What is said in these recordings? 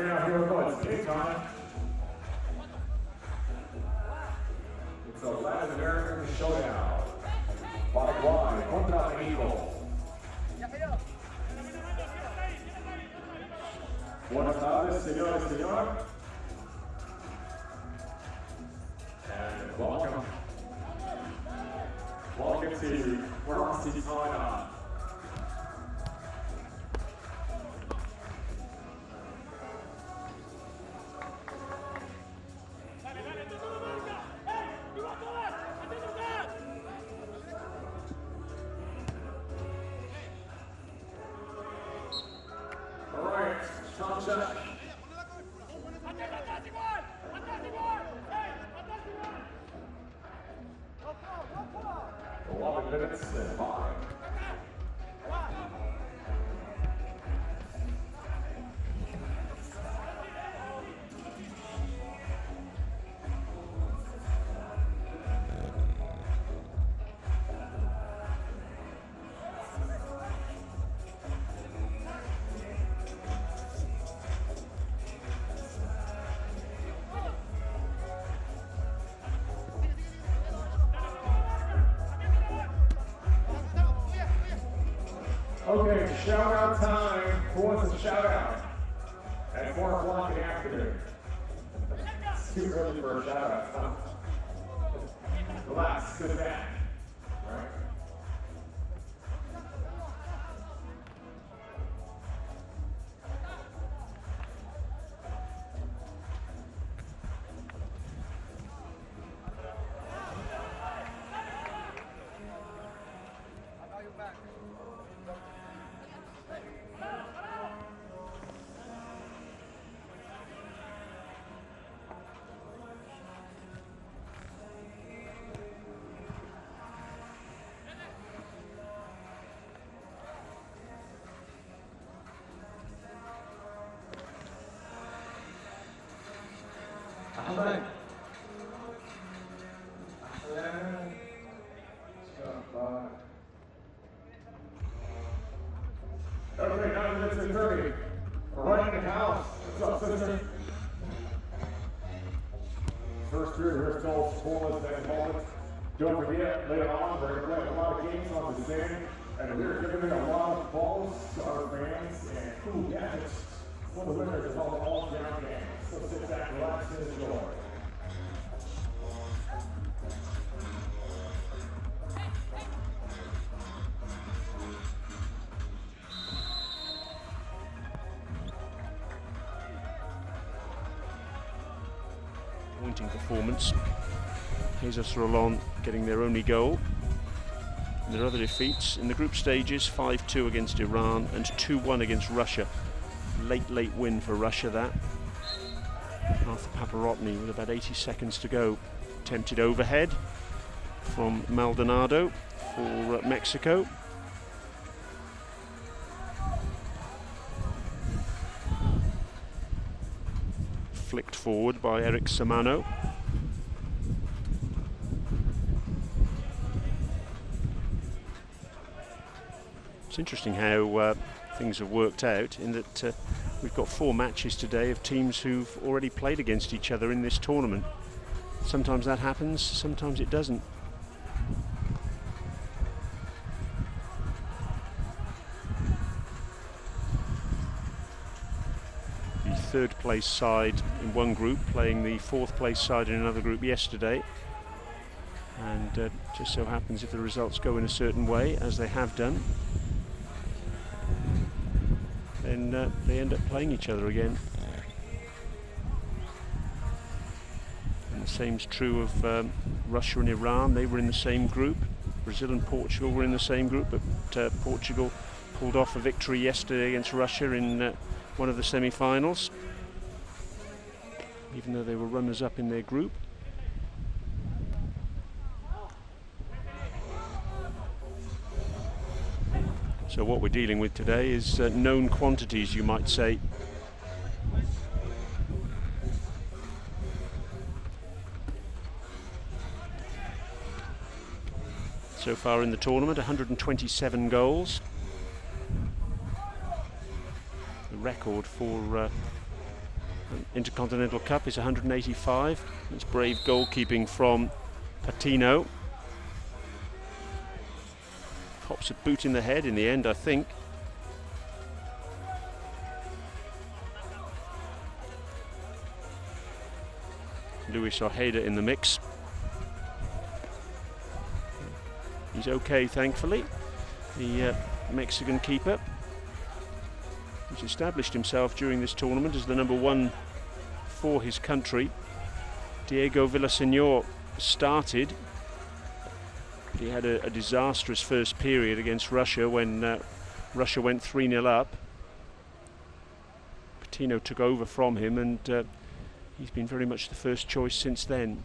now, here we go. It's game time. It's a Latin American showdown. Paraguay contra México. Buenas tardes, señores y señores. And welcome. Welcome to Intercontinental. Check. 11 minutes and 5. Okay, shout out time. Who wants a shout out? At 4 o'clock in the afternoon. It's too early for a shout out, huh? Relax, sit back. Right? Okay, 9 minutes and 30. Right in the house. What's up, sister? First three rehearsals, scoreless and moments. Don't forget, later on, we're going to play a lot of games on the sand, and we're giving a lot of balls to our fans and cool gadgets. One of the winners is all the all-ground games. So sit back, relax, and enjoy. Pointing performance. Jesus Rolon getting their only goal. And their other defeats in the group stages, 5-2 against Iran and 2-1 against Russia. Late win for Russia, that. Arthur Paparotny with about 80 seconds to go. Attempted overhead from Maldonado for Mexico. Flicked forward by Eric Samano. It's interesting how things have worked out in that we've got 4 matches today of teams who've already played against each other in this tournament. Sometimes that happens, sometimes it doesn't. The 3rd place side in one group playing the 4th place side in another group yesterday, and just so happens if the results go in a certain way, as they have done, then they end up playing each other again. And the same's true of Russia and Iran. They were in the same group. Brazil and Portugal were in the same group, but Portugal pulled off a victory yesterday against Russia in one of the semi-finals, even though they were runners-up in their group. So what we're dealing with today is known quantities, you might say. So far in the tournament, 127 goals. The record for Intercontinental Cup is 185. It's brave goalkeeping from Patino. Pops a boot in the head in the end, I think. Luis Ojeda in the mix. He's okay, thankfully. The Mexican keeper, who's established himself during this tournament as the #1 for his country. Diego Villaseñor started. He had a disastrous first period against Russia when Russia went 3-0 up. Patino took over from him, and he's been very much the first choice since then.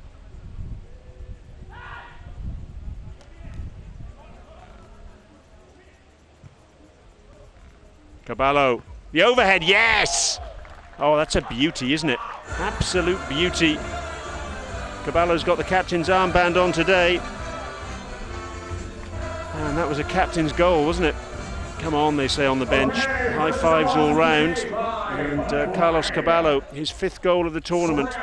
Caballo, the overhead, yes! Oh, that's a beauty, isn't it? Absolute beauty. Caballo's got the captain's armband on today. And that was a captain's goal, wasn't it? Come on, they say on the bench. High fives all round. And Carlos Caballo, his 5th goal of the tournament.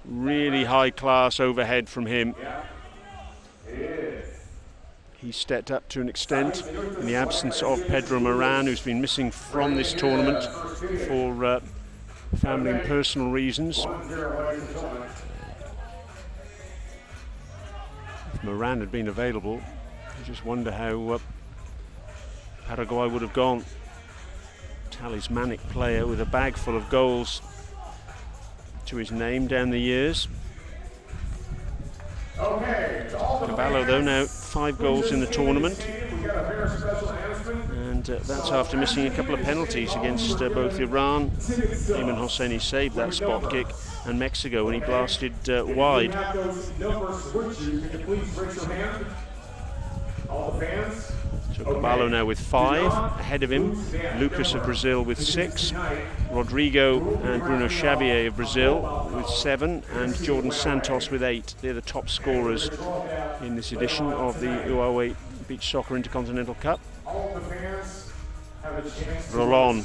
Really high class overhead from him. He stepped up to an extent in the absence of Pedro Moran, who's been missing from this tournament for family and personal reasons. If Moran had been available, you just wonder how Paraguay would have gone. Talismanic player with a bag full of goals to his name down the years. Caballo, though, now 5 goals in the tournament, and that's after missing a couple of penalties against both Iran. Ayman Hosseini saved that spot kick, and Mexico when he blasted wide. So Caballo now with 5, ahead of him Lucas of Brazil with 6, Rodrigo and Bruno Xavier of Brazil with 7, and Jordan Santos with 8. They're the top scorers in this edition of the Huawei Beach Soccer Intercontinental Cup. Rolon,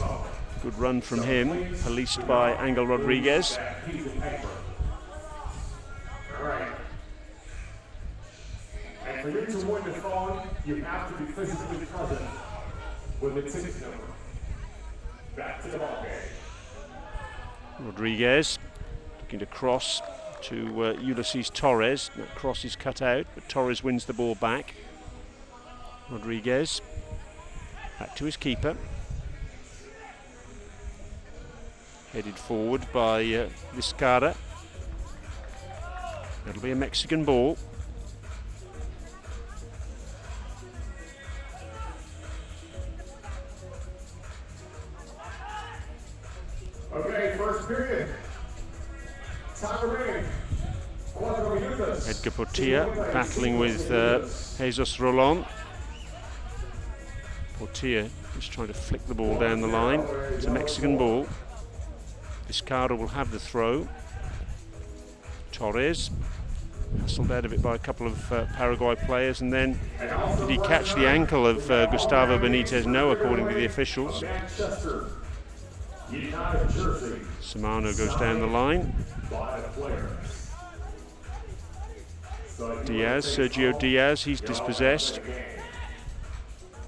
good run from him, policed by Angel Rodriguez. For you to win the phone, you have to be physically present with the 6 number. Back to the ball game. Rodriguez looking to cross to Ulysses Torres. That cross is cut out, but Torres wins the ball back. Rodriguez back to his keeper. Headed forward by Vizcarra. It'll be a Mexican ball. Okay, first period. Time remaining. Edgar Portilla battling with Jesus Rolon. Portilla just trying to flick the ball down the line. It's a Mexican ball. Vizcarra will have the throw. Torres hustled out of it by a couple of Paraguay players, and then did he catch the ankle of Gustavo Benitez? No, according to the officials. Samano goes down the line. Diaz, Sergio Diaz, he's dispossessed.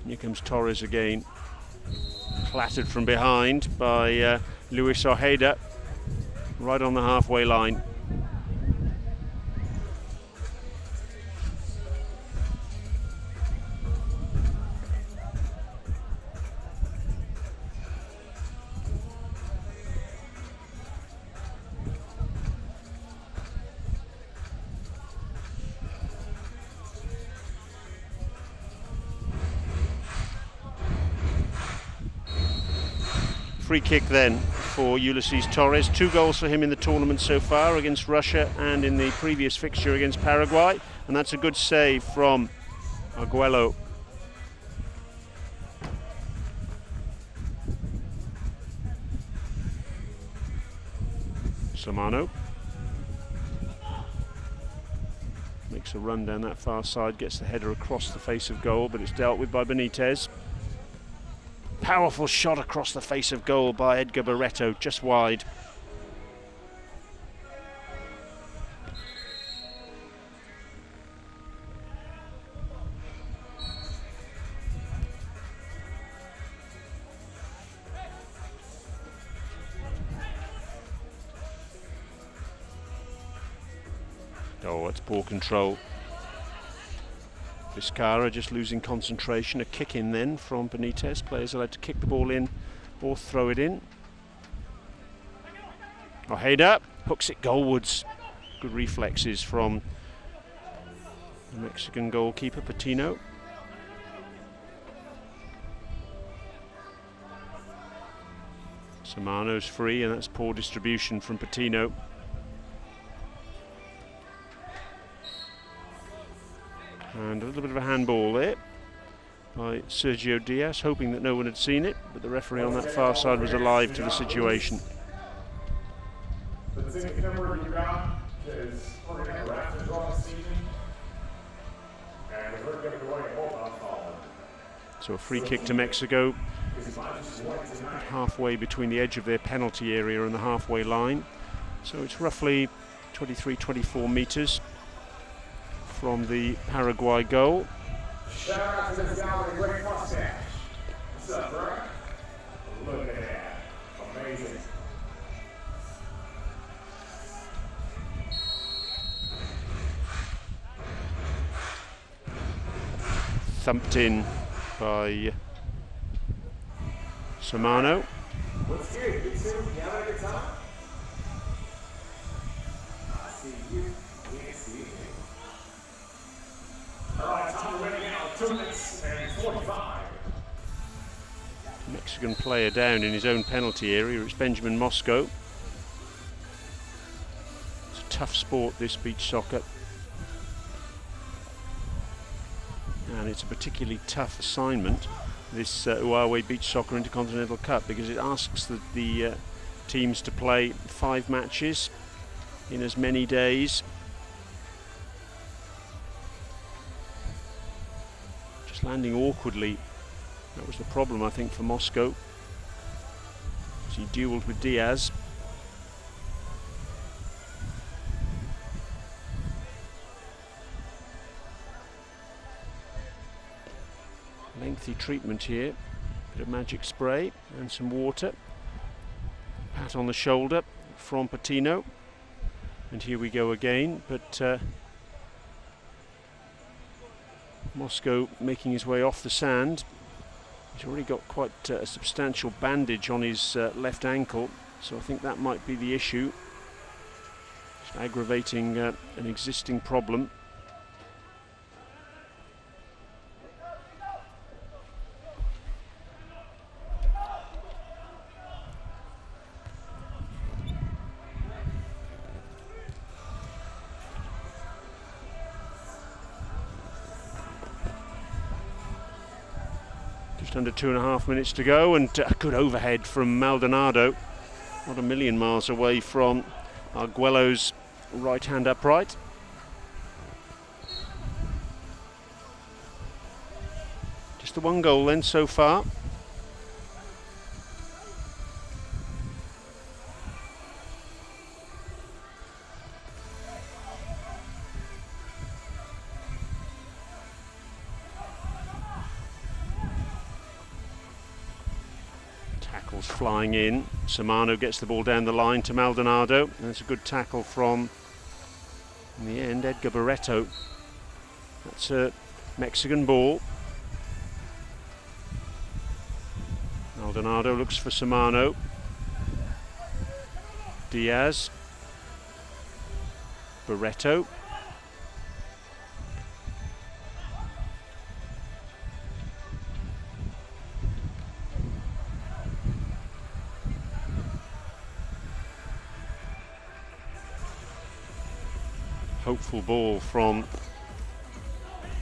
Here comes Torres again. Clattered from behind by Luis Ojeda, right on the halfway line. Free kick then for Ulysses Torres. 2 goals for him in the tournament so far, against Russia and in the previous fixture against Paraguay, and that's a good save from Arguello. Samano makes a run down that far side, gets the header across the face of goal, but it's dealt with by Benitez. Powerful shot across the face of goal by Edgar Barreto, just wide. Oh, it's poor control. Vizcarra just losing concentration. A kick in then from Benitez. Players allowed to kick the ball in or throw it in. Ojeda hooks it goalwards. Good reflexes from the Mexican goalkeeper, Patino. Samano's free, and that's poor distribution from Patino. And a little bit of a handball there by Sergio Diaz, hoping that no one had seen it, but the referee on that far side was alive to the situation. So a free kick to Mexico, halfway between the edge of their penalty area and the halfway line. So it's roughly 23-24 metres from the Paraguay goal. Shout out to this guy with a great mustache. What's up, bro? Look at that. Amazing. Thumped in by Samano. What's good? You too? You having a good time? I see you. Can't see you. All right, time running out. 2 minutes and 45. Mexican player down in his own penalty area. It's Benjamin Moscow. It's a tough sport, this beach soccer. And it's a particularly tough assignment, this Huawei Beach Soccer Intercontinental Cup, because it asks the teams to play 5 matches in as many days. Just landing awkwardly. That was the problem, I think, for Moscow. As he duelled with Diaz. Lengthy treatment here, bit of magic spray and some water. Pat on the shoulder from Patino, and here we go again, but Moscow making his way off the sand. He's already got quite a substantial bandage on his left ankle, so I think that might be the issue. Just aggravating an existing problem. Under 2.5 minutes to go, and a good overhead from Maldonado, not a million miles away from Arguello's right hand upright. Just the 1 goal then so far. Flying in, Samano gets the ball down the line to Maldonado, and it's a good tackle from, in the end, Edgar Barreto. That's a Mexican ball. Maldonado looks for Samano. Diaz. Barreto. Hopeful ball from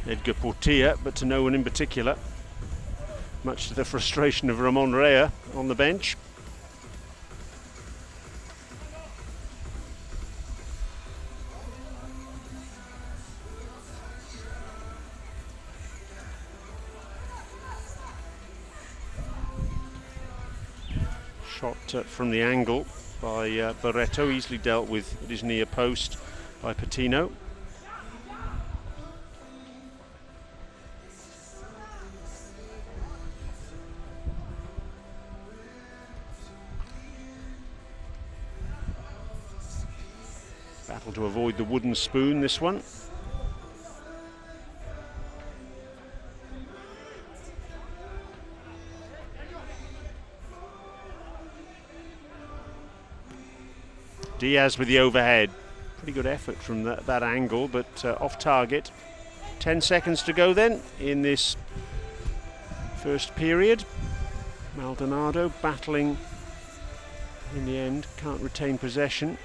Edgar Portilla, but to no one in particular, much to the frustration of Ramon Rea on the bench. Shot from the angle by Barreto, easily dealt with at his near post by Patino. Battle to avoid the wooden spoon, this one. Diaz with the overhead. Pretty good effort from that angle, but off target. 10 seconds to go then in this first period. Maldonado battling in the end, can't retain possession.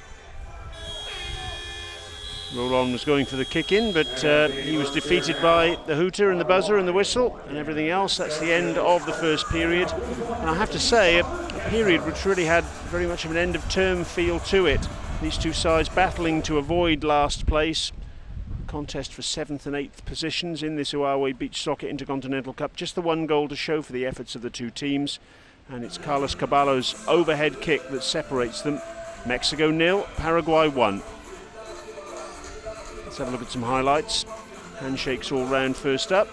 Roland was going for the kick in, but he was defeated by the hooter and the buzzer and the whistle and everything else. That's the end of the first period. And I have to say, a period which really had very much of an end of term feel to it. These two sides battling to avoid last place. Contest for 7th and 8th positions in this Huawei Beach Soccer Intercontinental Cup. Just the one goal to show for the efforts of the two teams. And it's Carlos Caballo's overhead kick that separates them. Mexico 0, Paraguay 1. Let's have a look at some highlights. Handshakes all round first up.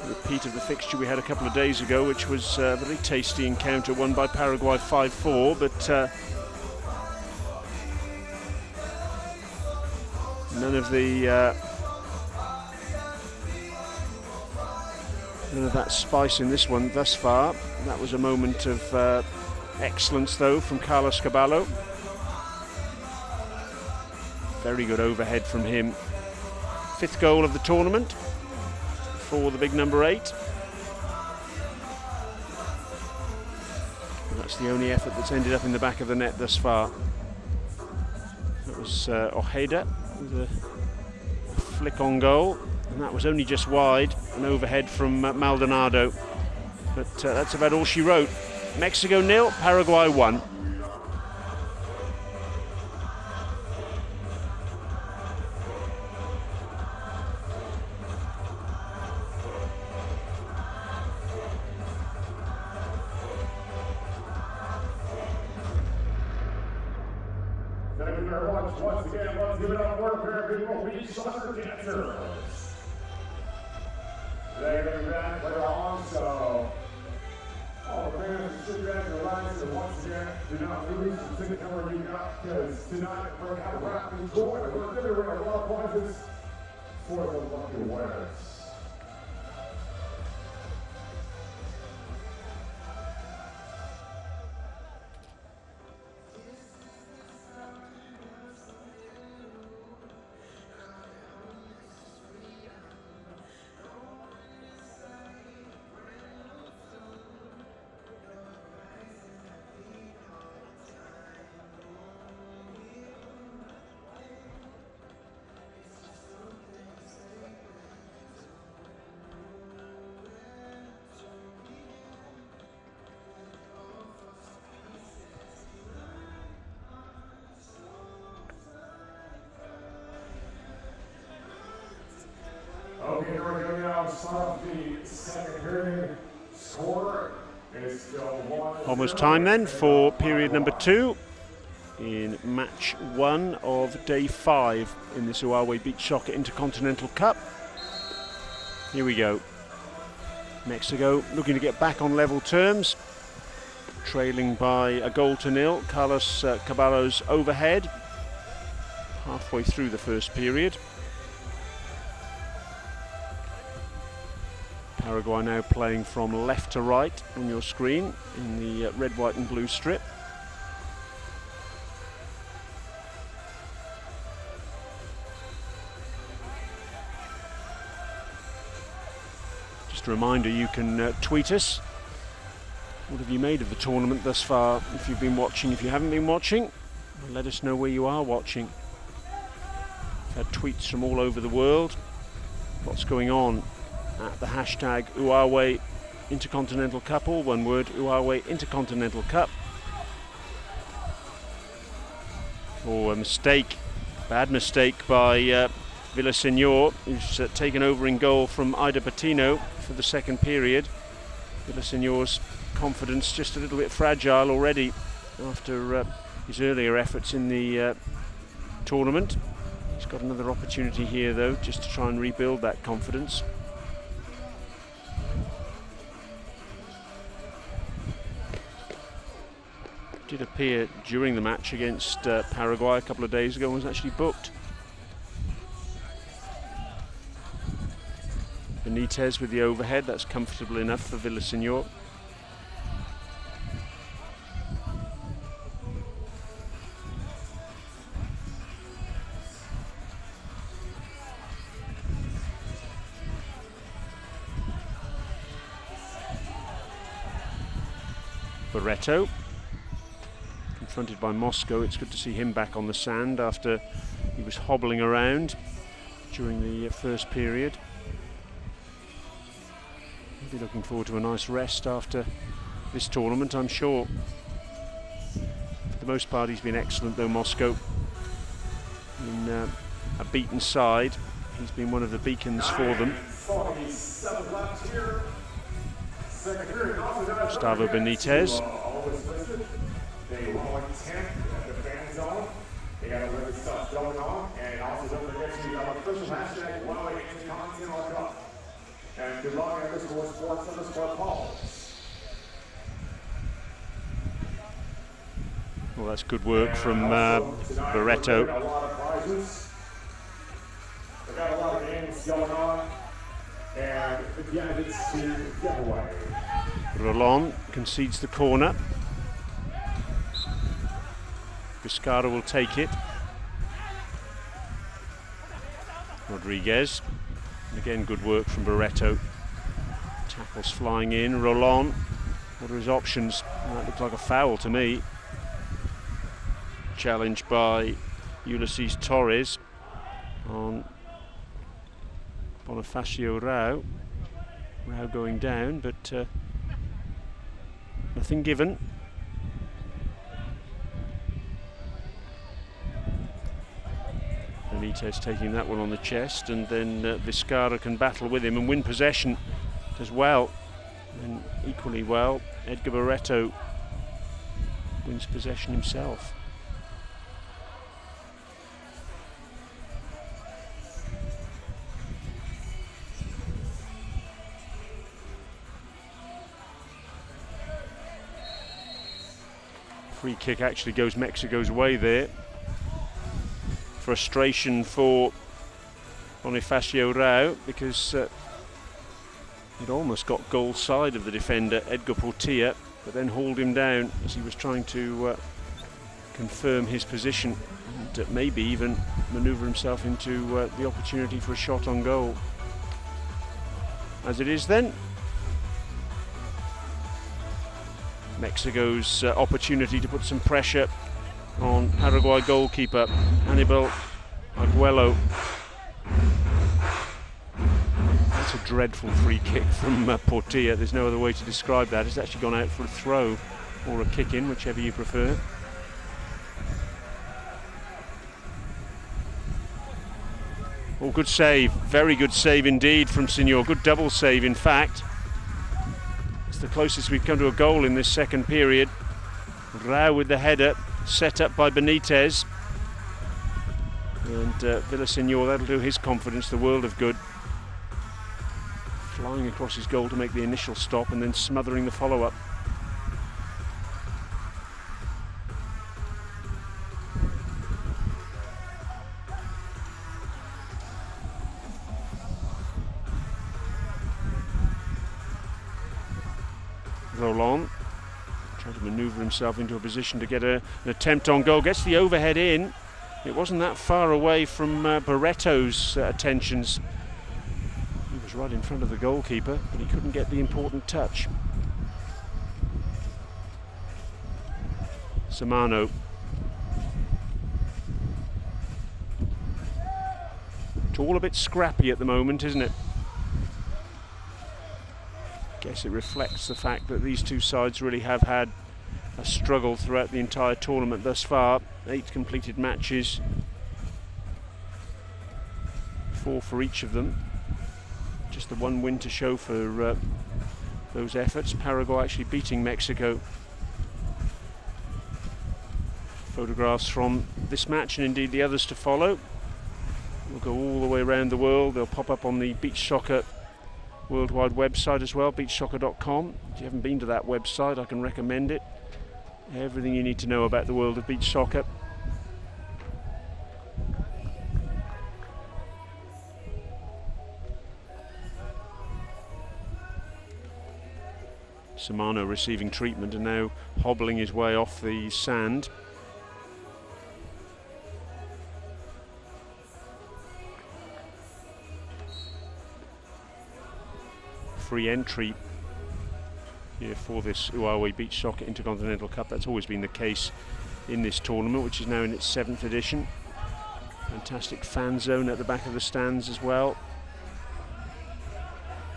A repeat of the fixture we had a couple of days ago, which was a very tasty encounter, won by Paraguay 5-4, but none of that spice in this one thus far. That was a moment of excellence though from Carlos Caballo. Very good overhead from him. 5th goal of the tournament for the big number 8. And that's the only effort that's ended up in the back of the net thus far. That was Ojeda with a flick on goal, and that was only just wide, an overhead from Maldonado. But that's about all she wrote. Mexico 0, Paraguay 1. Thank you very much. Once again, let's give it up for a pair of people beach soccer dancers. They're going to be back later on, so all the fans should back their lines. And once again, do not lose the ticket number you got, because tonight we're going to have a rapid score. We're going to give away a lot of prizes for the lucky winners. Okay, we're going to now start the second period. Score is still 1. Almost time then for period number 2 in match 1 of day 5 in this Huawei Beach Soccer Intercontinental Cup. Here we go. Mexico looking to get back on level terms, trailing by a goal to 0. Carlos Caballo's overhead halfway through the first period. Paraguay now playing from left to right on your screen in the red, white and blue strip. Just a reminder, you can tweet us. What have you made of the tournament thus far? If you've been watching, if you haven't been watching, let us know where you are watching. We've had tweets from all over the world. What's going on at the hashtag Huawei Intercontinental Cup, all one word, Huawei Intercontinental Cup. Oh, a mistake, bad mistake by Villaseñor, who's taken over in goal from Ida Patino for the second period. Villaseñor's confidence just a little bit fragile already after his earlier efforts in the tournament. He's got another opportunity here though, just to try and rebuild that confidence. Did appear during the match against Paraguay a couple of days ago and was actually booked. Benitez with the overhead, that's comfortable enough for Villaseñor. Barreto, confronted by Moscow. It's good to see him back on the sand after he was hobbling around during the first period. He'll be looking forward to a nice rest after this tournament, I'm sure. For the most part, he's been excellent though, Moscow. In a beaten side, he's been one of the beacons for them. Gustavo Benitez. They roll in 10 at the fan zone. They got a lot of stuff going on, and also don't forget to official hashtag Intercontinental Cup. And good luck _sports_Pauls. Well, that's good work from Barreto. A lot of prizes. They got a lot of games going on, and again, it's to giveaway. Roland concedes the corner. Vizcarra will take it. Rodriguez. And again, good work from Barreto. Tackles flying in. Roland. What are his options? That looks like a foul to me. Challenged by Ulysses Torres on Bonifacio Rao. Rao going down, but nothing given. Benitez taking that one on the chest, and then Vizcarra can battle with him and win possession as well. And equally well, Edgar Barreto wins possession himself. Free kick actually goes Mexico's way there. Frustration for Bonifacio Rao because he'd almost got goal side of the defender Edgar Portilla, but then hauled him down as he was trying to confirm his position and maybe even manoeuvre himself into the opportunity for a shot on goal. As it is then, Mexico's opportunity to put some pressure on Paraguay goalkeeper Hannibal Arguello. That's a dreadful free kick from Portilla. There's no other way to describe that. It's actually gone out for a throw or a kick in, whichever you prefer. Oh, good save. Very good save indeed from Senor. Good double save, in fact. It's the closest we've come to a goal in this second period. Rao with the header, set up by Benitez. And Villaseñor, that'll do his confidence the world of good. Flying across his goal to make the initial stop and then smothering the follow-up. Roland trying to manoeuvre himself into a position to get an attempt on goal. Gets the overhead in. It wasn't that far away from Barreto's attentions. He was right in front of the goalkeeper, but he couldn't get the important touch. Samano. It's all a bit scrappy at the moment, isn't it? Guess it reflects the fact that these two sides really have had a struggle throughout the entire tournament thus far. 8 completed matches, 4 for each of them. Just the one win to show for those efforts. Paraguay actually beating Mexico. Photographs from this match and indeed the others to follow will go all the way around the world. They'll pop up on the Beach Soccer worldwide website as well, beachsoccer.com. If you haven't been to that website, I can recommend it. Everything you need to know about the world of beach soccer. Samano receiving treatment and now hobbling his way off the sand. Free entry here for this Huawei Beach Soccer Intercontinental Cup. That's always been the case in this tournament, which is now in its 7th edition. Fantastic fan zone at the back of the stands as well.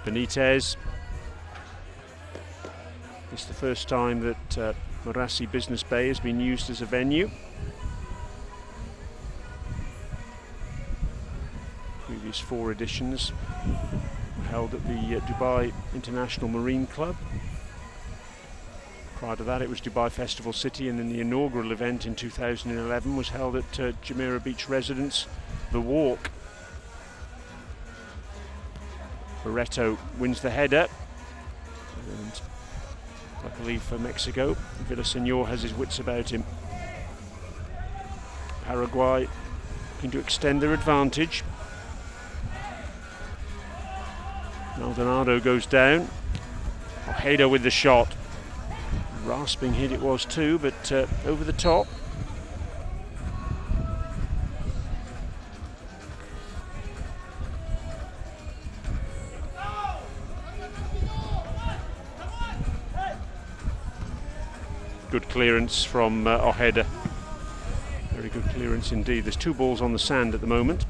Benitez. It's the first time that Marassi Business Bay has been used as a venue. Previous 4 editions were held at the Dubai International Marine Club. Prior to that it was Dubai Festival City, and then the inaugural event in 2011 was held at Jumeirah Beach Residence, The Walk. Barreto wins the header, and luckily for Mexico, Villaseñor has his wits about him. Paraguay looking to extend their advantage. Maldonado goes down. Ojeda with the shot. Rasping hit it was too, but over the top. Good clearance from Ojeda. Very good clearance indeed. There's 2 balls on the sand at the moment.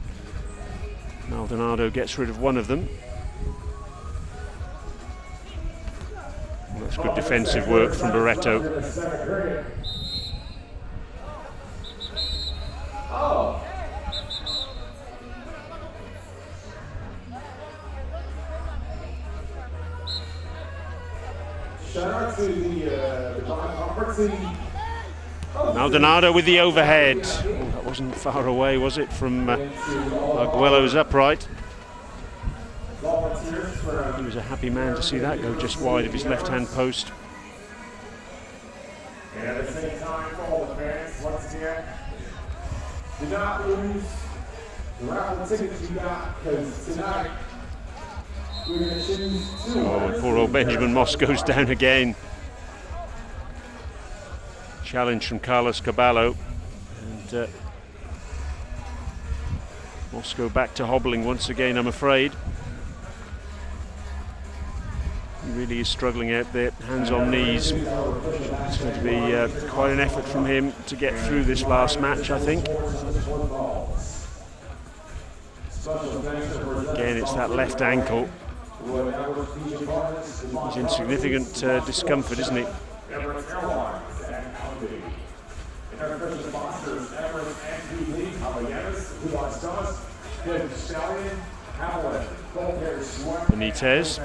Maldonado gets rid of one of them. Well, that's good defensive work from Barreto. Shout out to the conference. Maldonado with the overhead. Oh, that wasn't far away, was it, from Arguello's upright? He was a happy man to see that go just wide of his left-hand post. And at the same time, for all the fans, once again, do not lose the raffle tickets you got, because tonight we're going to choose 2. Oh, poor old Benjamin Mosco's down again. Challenge from Carlos Caballo, and Moscow back to hobbling once again, I'm afraid. He really is struggling out there, hands on knees. It's going to be quite an effort from him to get through this last match, I think. Again, it's that left ankle. He's in significant discomfort, isn't he? Benitez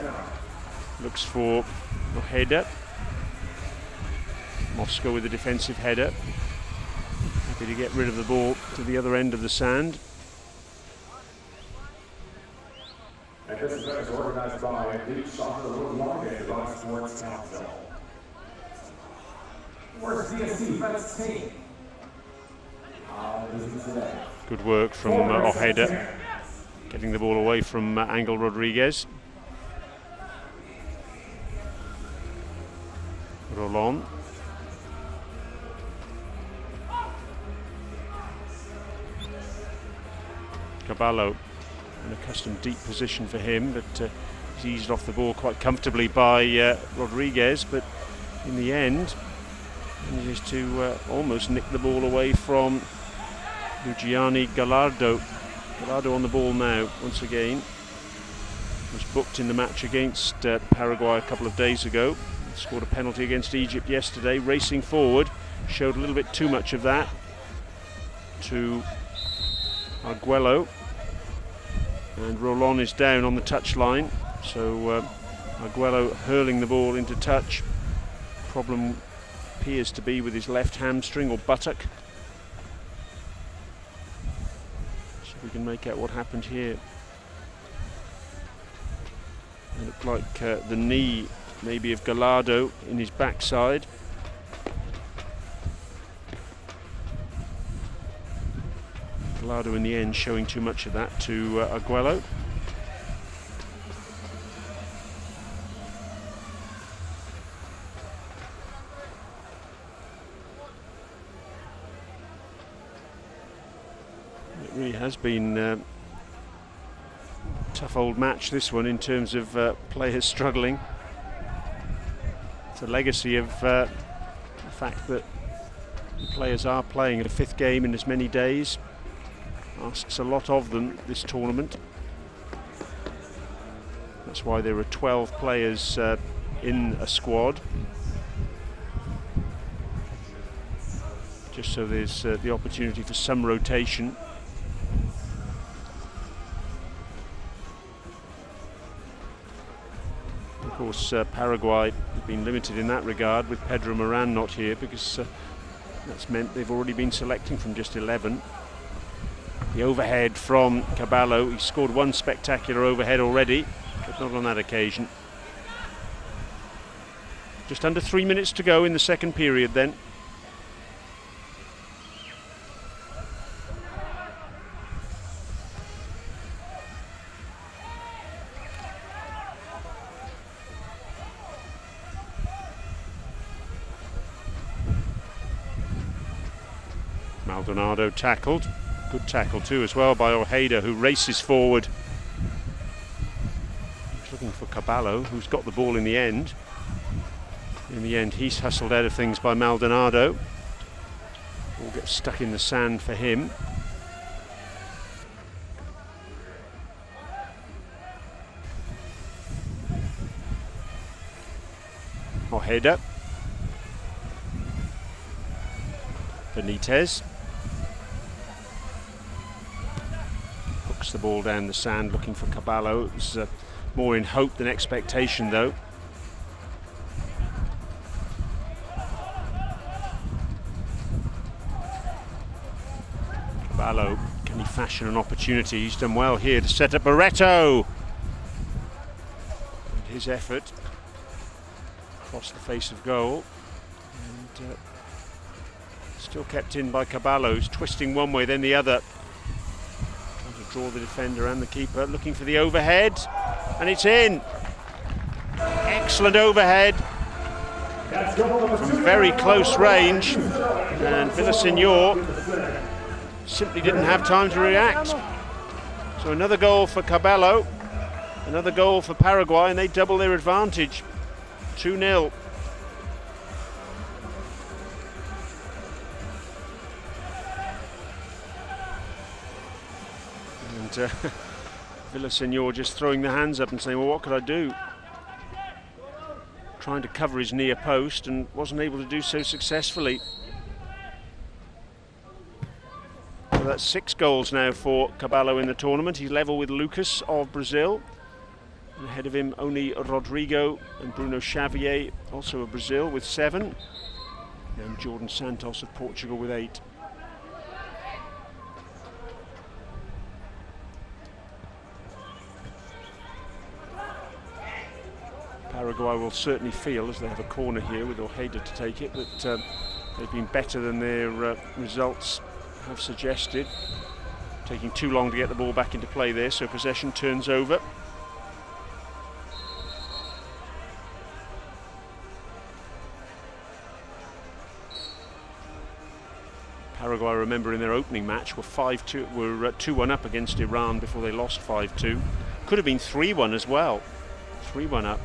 looks for Ojeda. Moscow with a defensive header. Happy to get rid of the ball to the other end of the sand. And this event is organized by Beach Soccer Worldwide and Dubai Sports Council. Where's DSC Vets team? Good work from Ojeda, getting the ball away from Angel Rodriguez. Rolón. Caballo, an accustomed deep position for him, but he's eased off the ball quite comfortably by Rodriguez, but in the end manages to almost nick the ball away from Luciani Gallardo. Gallardo on the ball now once again. Was booked in the match against Paraguay a couple of days ago. Scored a penalty against Egypt yesterday. Racing forward, showed a little bit too much of that to Arguello. And Rolón is down on the touchline, so Arguello hurling the ball into touch. Problem appears to be with his left hamstring or buttock. So we can make out what happened here. It looked like the knee maybe of Gallardo in his backside. Gallardo in the end showing too much of that to Arguello. It really has been a tough old match, this one, in terms of players struggling. It's a legacy of the fact that the players are playing at a 5th game in as many days. Asks a lot of them, this tournament. That's why there are 12 players in a squad. Just so there's the opportunity for some rotation. Of course, Paraguay have been limited in that regard with Pedro Moran not here, because that's meant they've already been selecting from just 11. The overhead from Caballo. He scored one spectacular overhead already, but not on that occasion. Just under 3 minutes to go in the second period then. Maldonado tackled. Good tackle too as well by Ojeda, who races forward. He's looking for Caballo, who's got the ball in the end. In the end, he's hustled out of things by Maldonado. Ball gets stuck in the sand for him. Ojeda. Benitez. The ball down the sand looking for Caballo. It was more in hope than expectation though. Caballo, can he fashion an opportunity? He's done well here to set up Barreto. And his effort across the face of goal. And still kept in by Caballo, who's twisting one way then the other. Draw the defender and the keeper, looking for the overhead, and it's in. Excellent overhead from very close range, and Villaseñor simply didn't have time to react. So another goal for Caballo, another goal for Paraguay, and they double their advantage. 2-0. Villaseñor just throwing the hands up and saying, well, what could I do? Trying to cover his near post and wasn't able to do so successfully. So that's 6 goals now for Caballo in the tournament. He's level with Lucas of Brazil. And ahead of him only Rodrigo and Bruno Xavier, also of Brazil, with 7. And Jordan Santos of Portugal with 8. Paraguay will certainly feel, as they have a corner here with Ojeda to take it, that they've been better than their results have suggested. Taking too long to get the ball back into play there, so possession turns over. Paraguay, remember, in their opening match were 2-1 up against Iran before they lost 5-2. Could have been 3-1 as well. 3-1 up.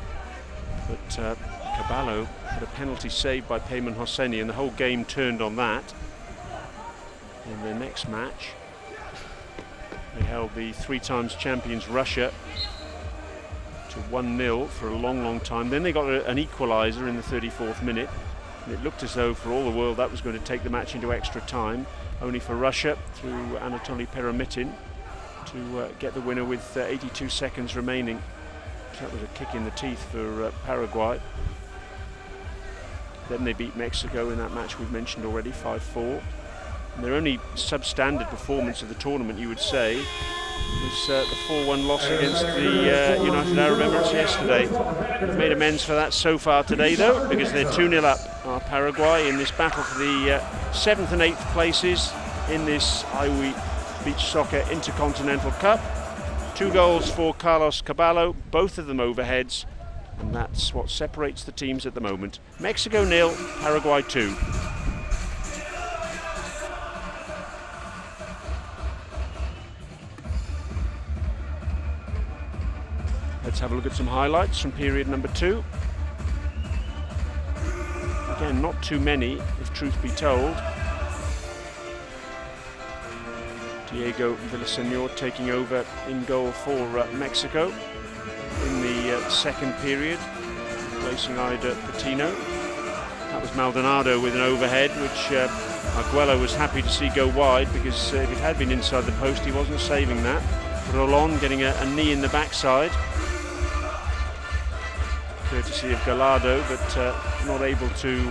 But Caballo had a penalty saved by Peyman Hosseini, and the whole game turned on that. In their next match, they held the 3-time champions Russia to 1-0 for a long, long time. Then they got an equaliser in the 34th minute. And it looked as though, for all the world, that was going to take the match into extra time, only for Russia, through Anatoly Peremitin, to get the winner with 82 seconds remaining That was a kick in the teeth for Paraguay. Then they beat Mexico in that match we've mentioned already, 5-4. And their only substandard performance of the tournament, you would say, was the 4-1 loss against the United Arab Emirates yesterday. They've made amends for that so far today, though, because they're 2-0 up, Paraguay, in this battle for the 7th and 8th places in this Iwi Beach Soccer Intercontinental Cup. 2 goals for Carlos Caballo, both of them overheads, and that's what separates the teams at the moment. Mexico 0, Paraguay 2. Let's have a look at some highlights from period number 2. Again, not too many, if truth be told. Diego Villaseñor taking over in goal for Mexico in the second period, replacing Ida Patino. That was Maldonado with an overhead, which Arguello was happy to see go wide, because if it had been inside the post, he wasn't saving that. Rolon getting a knee in the backside, courtesy of Gallardo, but not able to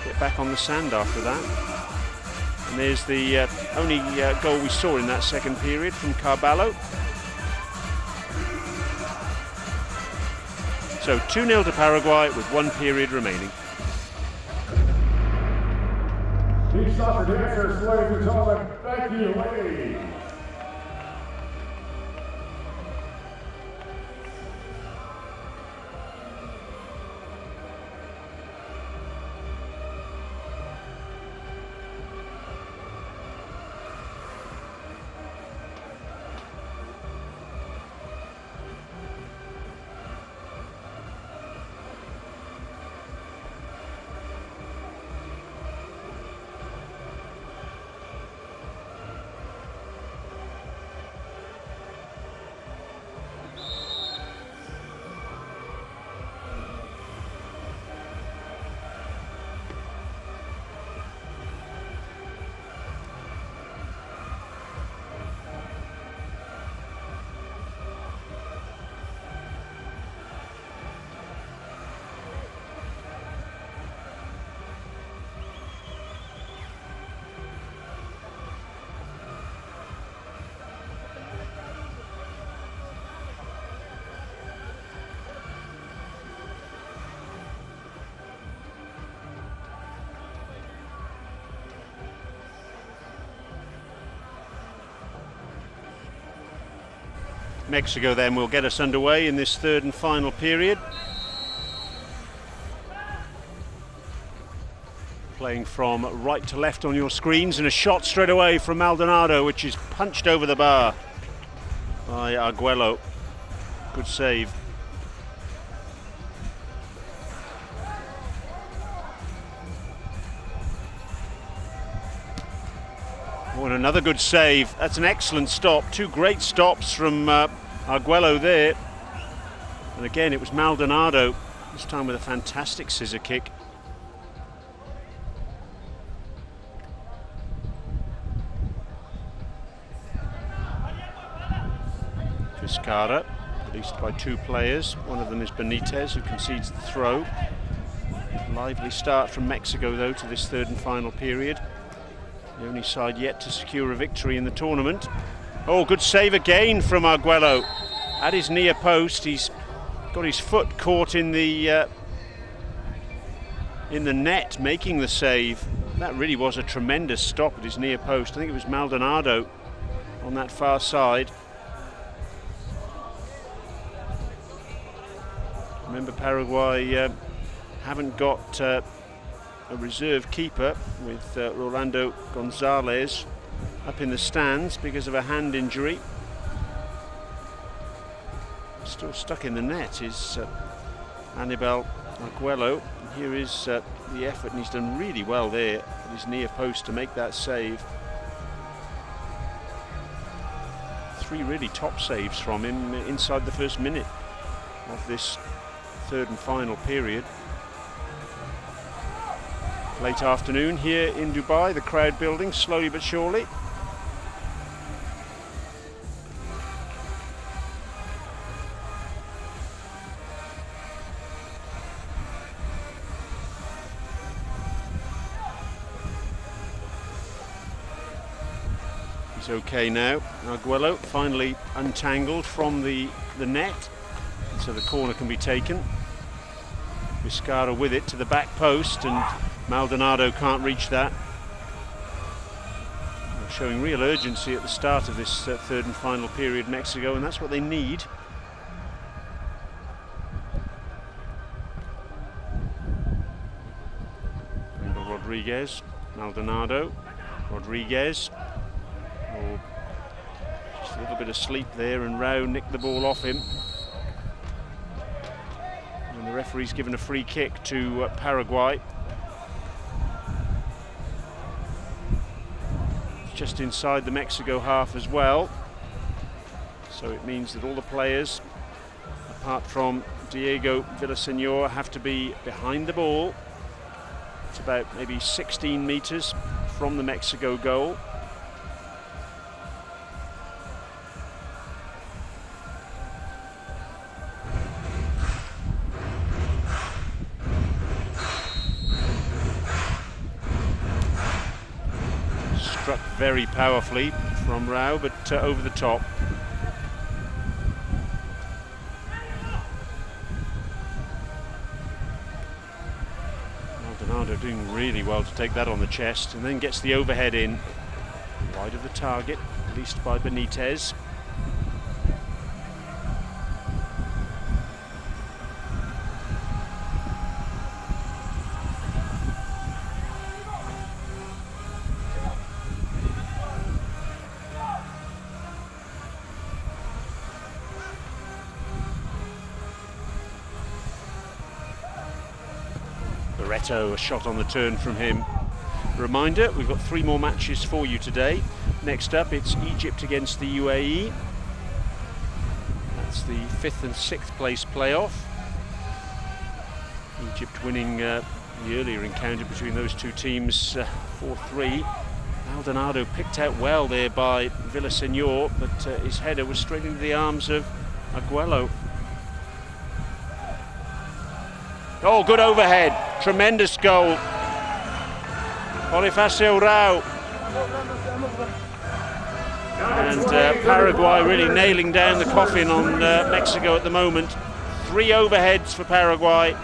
get back on the sand after that. And there's the only goal we saw in that second period from Carballo. So 2-0 to Paraguay with 1 period remaining. Team soccer dancers, ladies and gentlemen, thank you, ladies. Mexico then will get us underway in this third and final period. Playing from right to left on your screens, and a shot straight away from Maldonado, which is punched over the bar by Arguello. Good save. Oh, and another good save. That's an excellent stop. 2 great stops from Arguello there. And again, it was Maldonado, this time with a fantastic scissor kick. Vizcarra, released by 2 players. One of them is Benitez, who concedes the throw. Lively start from Mexico, though, to this third and final period. The only side yet to secure a victory in the tournament. Oh, good save again from Arguello. At his near post, he's got his foot caught in the net, making the save. That really was a tremendous stop at his near post. I think it was Maldonado on that far side. Remember, Paraguay haven't got a reserve keeper, with Rolando Gonzalez up in the stands because of a hand injury. Still stuck in the net is Anibal Arguello. Here is the effort, and he's done really well there at his near post to make that save. 3 really top saves from him inside the first minute of this third and final period. Late afternoon here in Dubai, the crowd building slowly but surely. He's okay now. Arguello finally untangled from the net, so the corner can be taken. Vizcarra with it to the back post, and Maldonado can't reach that. They're showing real urgency at the start of this third and final period, Mexico, and that's what they need. Rodriguez, Maldonado, Rodriguez. Oh, just a little bit of sleep there, and Rao nicked the ball off him. And the referee's given a free kick to Paraguay. It's just inside the Mexico half as well. So it means that all the players, apart from Diego Villaseñor, have to be behind the ball. It's about maybe 16 meters from the Mexico goal. Struck very powerfully from Rao, but over the top. Maldonado doing really well to take that on the chest, and then gets the overhead in, wide of the target, released by Benitez. A shot on the turn from him. Reminder, we've got 3 more matches for you today. Next up, it's Egypt against the UAE. That's the 5th and 6th place playoff. Egypt winning the earlier encounter between those two teams 4-3. Maldonado picked out well there by Villaseñor, but his header was straight into the arms of Arguello. Oh, good overhead. Tremendous goal. Bonifacio Rao. And Paraguay really nailing down the coffin on Mexico at the moment. 3 overheads for Paraguay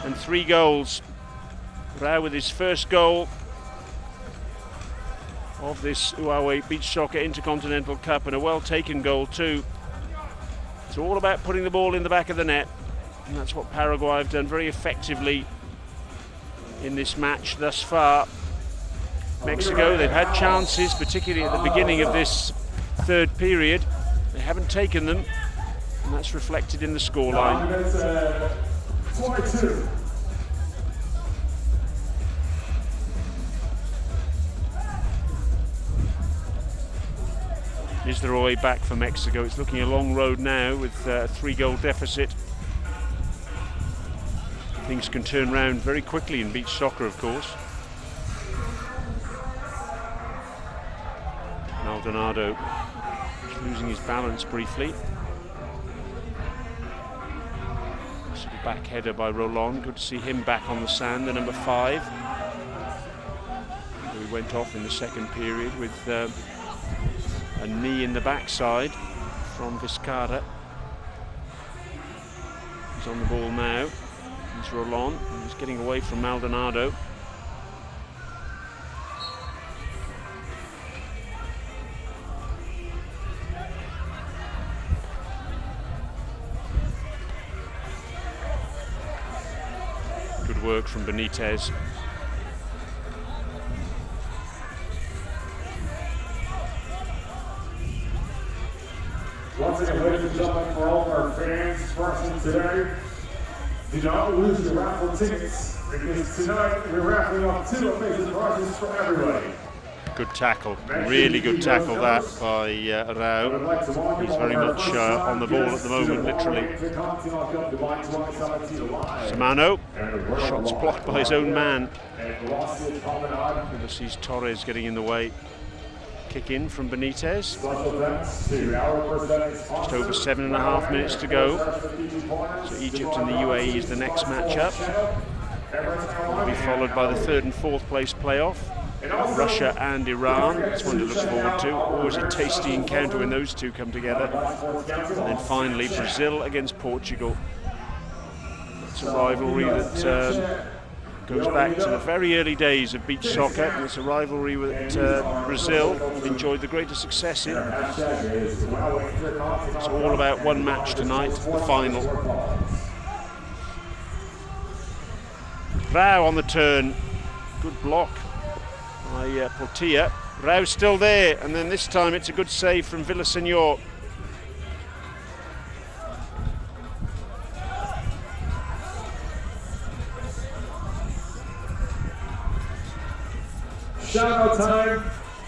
and 3 goals. Rao with his first goal of this Huawei Beach Soccer Intercontinental Cup, and a well-taken goal too. It's all about putting the ball in the back of the net. And that's what Paraguay have done very effectively in this match thus far. Mexico, they've had chances, particularly at the beginning of this third period. They haven't taken them, and that's reflected in the scoreline. Nistelrooy back for Mexico. It's looking a long road now with a 3-goal deficit. Things can turn round very quickly in beach soccer, of course. Maldonado losing his balance briefly. Sort of back header by Roland. Good to see him back on the sand, the number 5. He went off in the second period with a knee in the backside from Vizcarra. He's on the ball now. He's Roland, he's getting away from Maldonado. Good work from Benitez. Once again, ladies and gentlemen, for all of our fans watching today, do not lose your raffle tickets, because tonight we're raffling off 2 amazing prizes for everybody. Good tackle, really good tackle that by Rao. He's very much on the ball at the moment, literally. Samano, shots blocked by his own man. Sees Torres getting in the way. Kick in from Benitez. Just over 7.5 minutes to go. So Egypt and the UAE is the next match-up. Will be followed by the 3rd and 4th place playoff. Russia and Iran. That's one to look forward to. Always a tasty encounter when those two come together. And then finally, Brazil against Portugal. It's a rivalry that goes back to the very early days of beach soccer, and it's a rivalry that Brazil enjoyed the greatest success in. It's all about one match tonight, the final. Rao on the turn. Good block by Portilla. Rao's still there, and then this time it's a good save from Villaseñor. Shout out time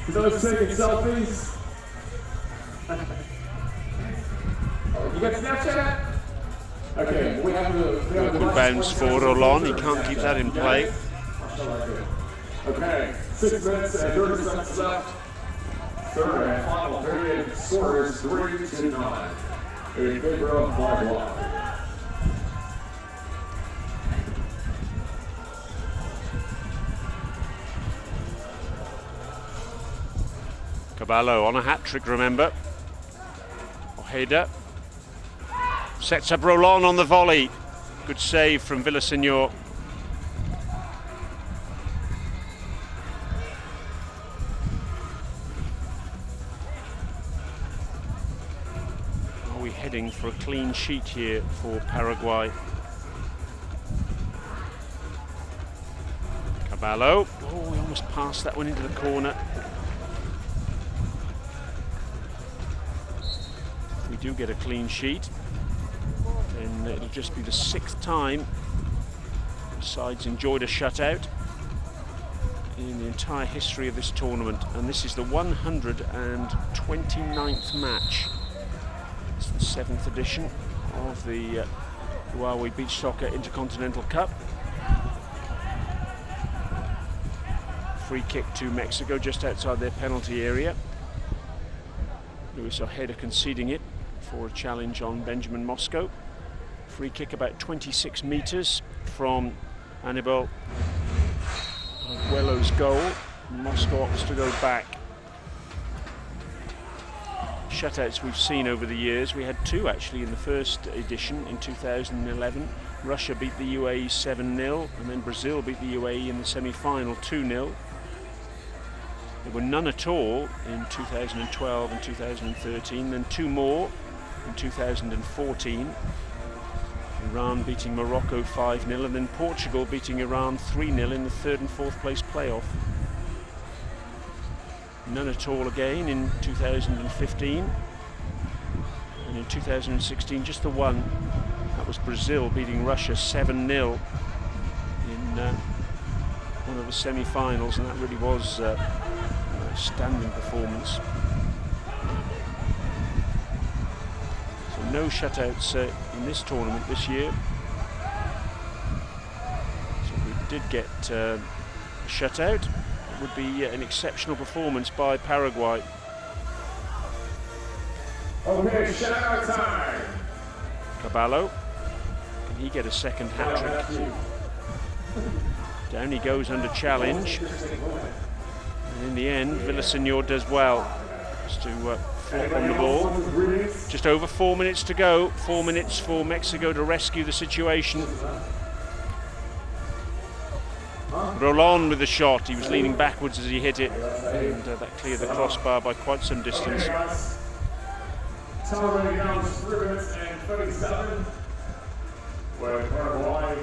for those taking selfies. You got Snapchat? Okay, we have the Good bounce for Roland. He can't keep that in play. Okay, 6 minutes and 30 seconds left. Third and final period. Score is 3-9 in favor of Paraguay. Caballo on a hat-trick, remember. Ojeda sets up Roland on the volley. Good save from Villaseñor. Are we heading for a clean sheet here for Paraguay? Caballo. Oh, we almost passed that one into the corner. We do get a clean sheet, and it'll just be the 6th time the sides enjoyed a shutout in the entire history of this tournament, and this is the 129th match. It's the 7th edition of the Paraguay Beach Soccer Intercontinental Cup. Free kick to Mexico just outside their penalty area. Luis Ojeda conceding it for a challenge on Benjamin Moscow. Free kick about 26 meters from Anibal Arguello's goal. Moscow opts to go back. Shutouts we've seen over the years. We had 2 actually in the first edition in 2011. Russia beat the UAE 7-0, and then Brazil beat the UAE in the semi-final 2-0. There were none at all in 2012 and 2013, then 2 more in 2014. Iran beating Morocco 5-0, and then Portugal beating Iran 3-0 in the 3rd and 4th place playoff. None at all again in 2015. And in 2016, just the one. That was Brazil beating Russia 7-0 in one of the semi-finals, and that really was a standing performance. So no shutouts in this tournament this year. So if we did get a shutout, it would be an exceptional performance by Paraguay. Okay, shutout time. Caballo, can he get a second hat-trick? Down he goes under challenge. And in the end, Villaseñor does well. Just to flop on the ball. Just over 4 minutes to go. 4 minutes for Mexico to rescue the situation. Roland with the shot. He was leaning backwards as he hit it, and that cleared the crossbar by quite some distance. Celebrating now 3 minutes and 37. Where Paraguay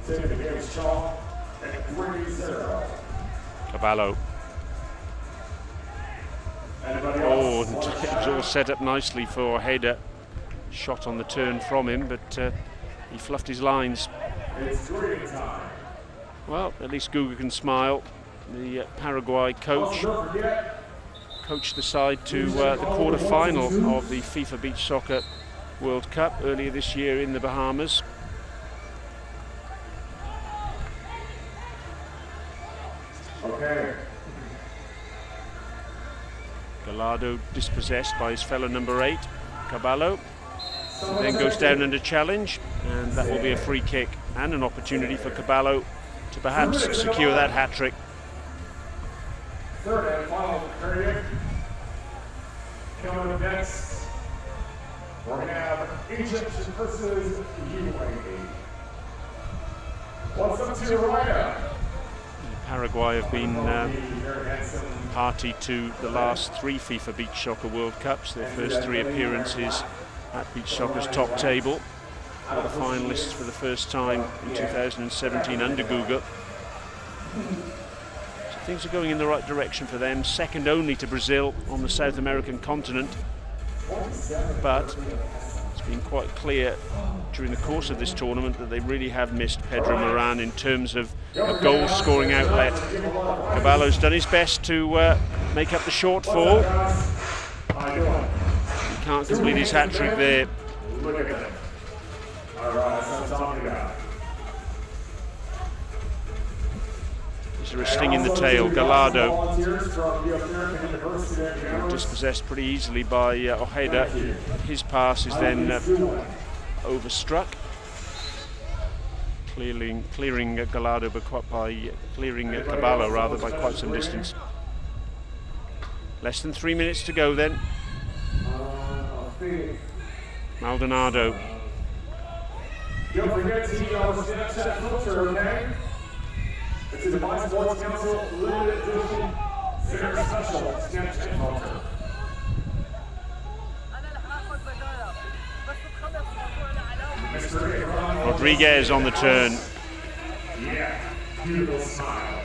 taking the game strong at 3-0. Caballo. Oh, and it was all set up nicely for Ojeda. Shot on the turn from him, but he fluffed his lines. It's green time. Well, at least Guga can smile. The Paraguay coach coached the side to the quarter-final of the FIFA Beach Soccer World Cup earlier this year in the Bahamas. Okay. Gallardo dispossessed by his fellow number 8, Caballo. Then goes down under challenge, and that will be a free kick and an opportunity for Caballo to perhaps secure that hat-trick. third and final period. Coming up next, we're going to have Egypt versus UAE. What's up to Rwanda? Paraguay have been party to the last 3 FIFA Beach Soccer World Cups, their first 3 appearances at Beach Soccer's top table. The finalists for the first time in 2017 under Guga. So things are going in the right direction for them, second only to Brazil on the South American continent. But it's been quite clear during the course of this tournament that they really have missed Pedro Moran in terms of a goal-scoring outlet. Caballo's done his best to make up the shortfall. He can't complete his hat-trick there. Is there a sting in the tail? Gallardo, dispossessed pretty easily by Ojeda. His pass is then overstruck, clearing Gallardo clearing Caballo rather by quite some distance. Less than 3 minutes to go then. Maldonado. Don't forget to use our Snapchat filter, okay? It's a Dubai Sports Council limited edition, very special Snapchat filter. Rodriguez on the turn. Yeah, beautiful smile.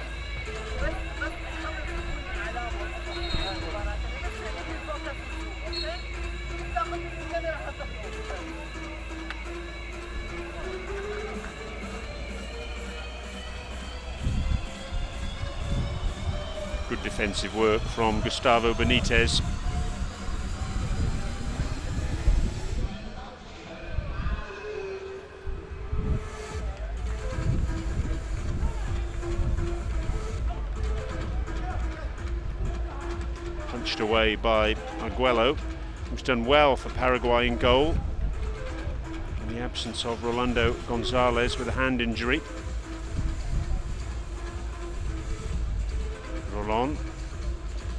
Good defensive work from Gustavo Benitez. Punched away by Arguello, who's done well for Paraguay in goal, in the absence of Rolando Gonzalez with a hand injury. Rolon,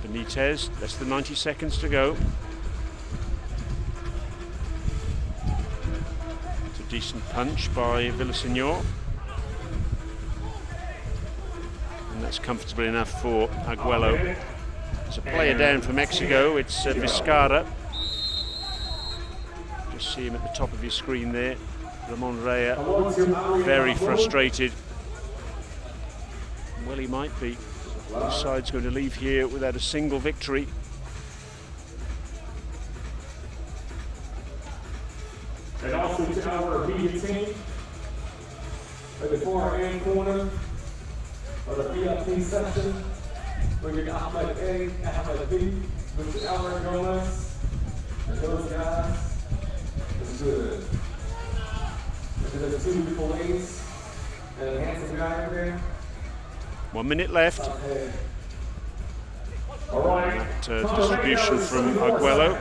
Benitez, less than 90 seconds to go. It's a decent punch by Villaseñor. And that's comfortable enough for Arguello. There's a player down for Mexico, it's Vizcarra. Just see him at the top of your screen there. Ramon Rea, very frustrated. Well, he might be. The side's going to leave here without a single victory. And also to our media team, at the far-hand corner of the VIP section, we got Ahmed A, Ahmed B, Mr. Albert Gomez, and those guys. It's good. And there's 2 beautiful ladies and a handsome guy in there. 1 minute left. That distribution from Arguello,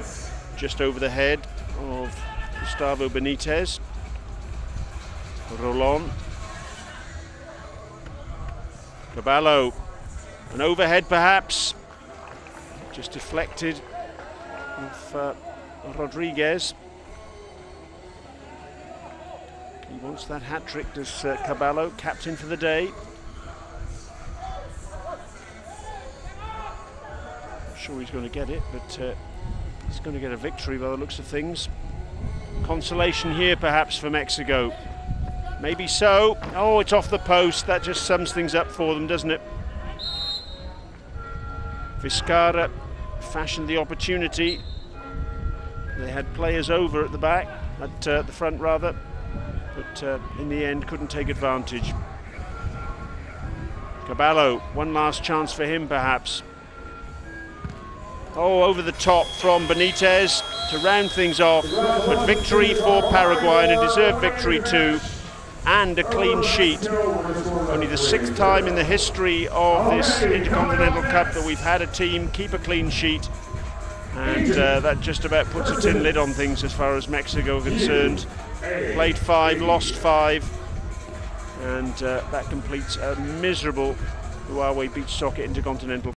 just over the head of Gustavo Benitez. Rolon. Caballo. An overhead perhaps. Just deflected of Rodriguez. He wants that hat-trick, does Caballo, captain for the day. Sure he's going to get it, but he's going to get a victory by the looks of things. Consolation here perhaps for Mexico. Maybe so. Oh, it's off the post. That just sums things up for them, doesn't it? Vizcarra fashioned the opportunity. They had players over at the back, at the front rather, but in the end couldn't take advantage. Caballo, one last chance for him perhaps. Oh, over the top from Benitez to round things off, but victory for Paraguay, and a deserved victory too, and a clean sheet. Only the 6th time in the history of this Intercontinental Cup that we've had a team keep a clean sheet, and that just about puts a tin lid on things as far as Mexico are concerned. Played 5, lost 5, and that completes a miserable PARAGUAY Beach Soccer Intercontinental